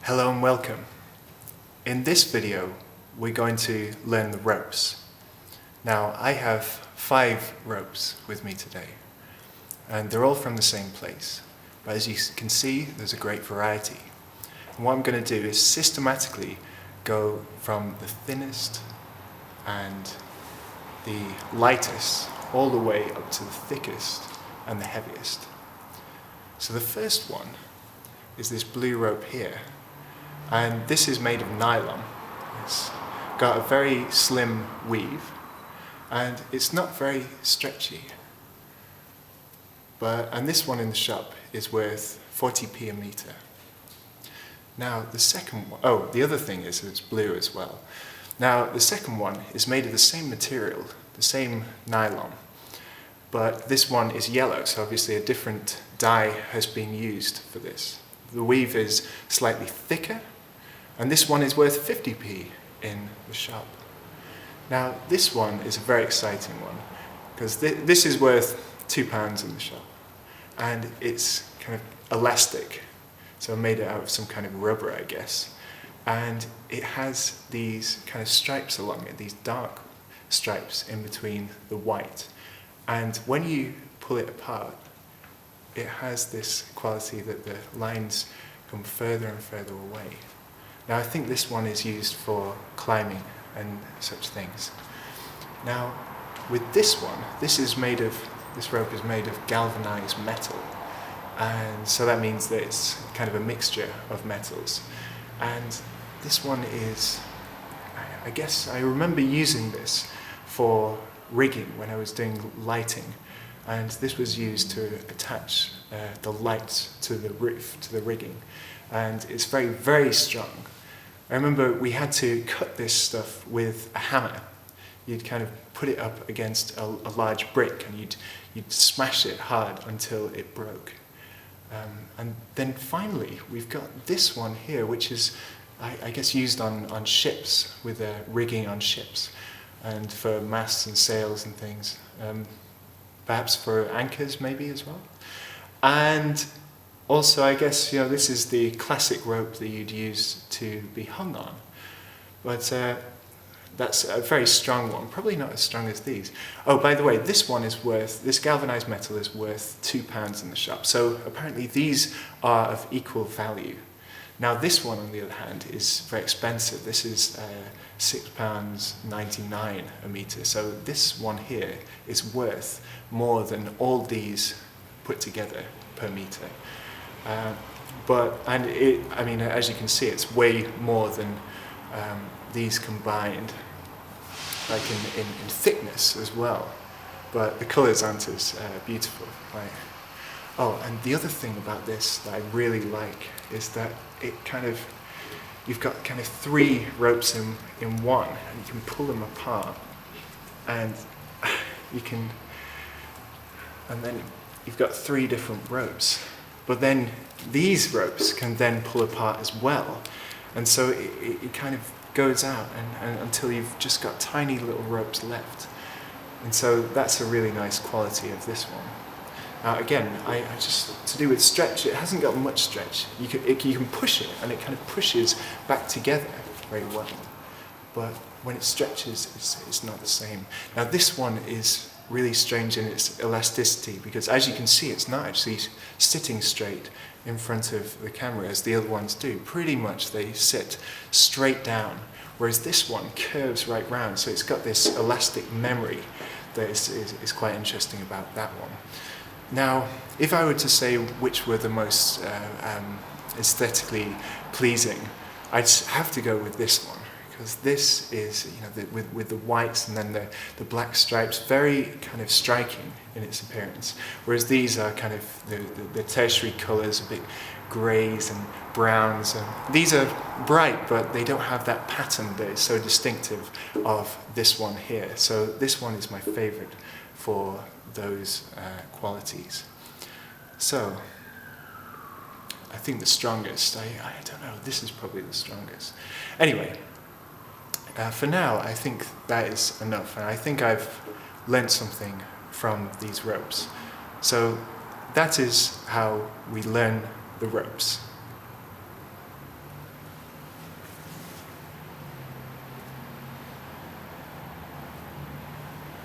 Hello and welcome. In this video, we're going to learn the ropes. Now, I have 5 ropes with me today, and they're all from the same place. But as you can see, there's a great variety. And what I'm going to do is systematically go from the thinnest and the lightest all the way up to the thickest and the heaviest. So the first one is this blue rope here. And this is made of nylon. It's got a very slim weave, and it's not very stretchy. And this one in the shop is worth 40p a metre. Now the second one, the other thing is it's blue as well. Now the second one is made of the same material, the same nylon, but this one is yellow, so obviously a different dye has been used for this. The weave is slightly thicker, and this one is worth 50p in the shop. Now this one is a very exciting one, because this is worth £2 in the shop, and it's kind of elastic, so I made it out of some kind of rubber, I guess, and it has these kind of stripes along it, these dark stripes in between the white, and when you pull it apart, it has this quality that the lines come further and further away. Now I think this one is used for climbing and such things. Now with this one, this rope is made of galvanized metal, and so that means that it's kind of a mixture of metals. And this one is, I guess I remember using this for rigging when I was doing lighting, and this was used to attach the lights to the roof, to the rigging, and it's very, very strong. I remember we had to cut this stuff with a hammer. You'd kind of put it up against a large brick, and you'd smash it hard until it broke. And then finally we've got this one here, which is I guess used on ships, with rigging on ships, and for masts and sails and things. Perhaps for anchors maybe as well. And also, I guess, this is the classic rope that you'd use to be hung on. But that's a very strong one, probably not as strong as these. Oh, by the way, this galvanized metal is worth £2 in the shop. So apparently these are of equal value. Now this one, on the other hand, is very expensive. This is £6.99 a metre. So this one here is worth more than all these put together per metre. As you can see, it's way more than these combined, like in thickness as well. But the colours aren't as beautiful. And the other thing about this that I really like is that you've got kind of 3 ropes in one, and you can pull them apart, and then you've got 3 different ropes. But then these ropes can then pull apart as well, and so it kind of goes out and until you've just got tiny little ropes left. And so that's a really nice quality of this one. Now again, I just to do with stretch, it hasn't got much stretch. You can push it, and it kind of pushes back together very well. But when it stretches, it's not the same. Now this one is really strange in its elasticity, because as you can see, it's not actually sitting straight in front of the camera as the other ones do. Pretty much they sit straight down, whereas this one curves right round, so it's got this elastic memory that is quite interesting about that one. Now, if I were to say which were the most aesthetically pleasing, I'd have to go with this one, because this is, with the whites and then the black stripes, very kind of striking in its appearance. Whereas these are kind of the tertiary colours, a bit greys and browns. And these are bright, but they don't have that pattern that is so distinctive of this one here. So this one is my favourite for those qualities. So I think the strongest, I don't know, this is probably the strongest. Anyway, for now, I think that is enough, and I think I've learnt something from these ropes. So that is how we learn the ropes.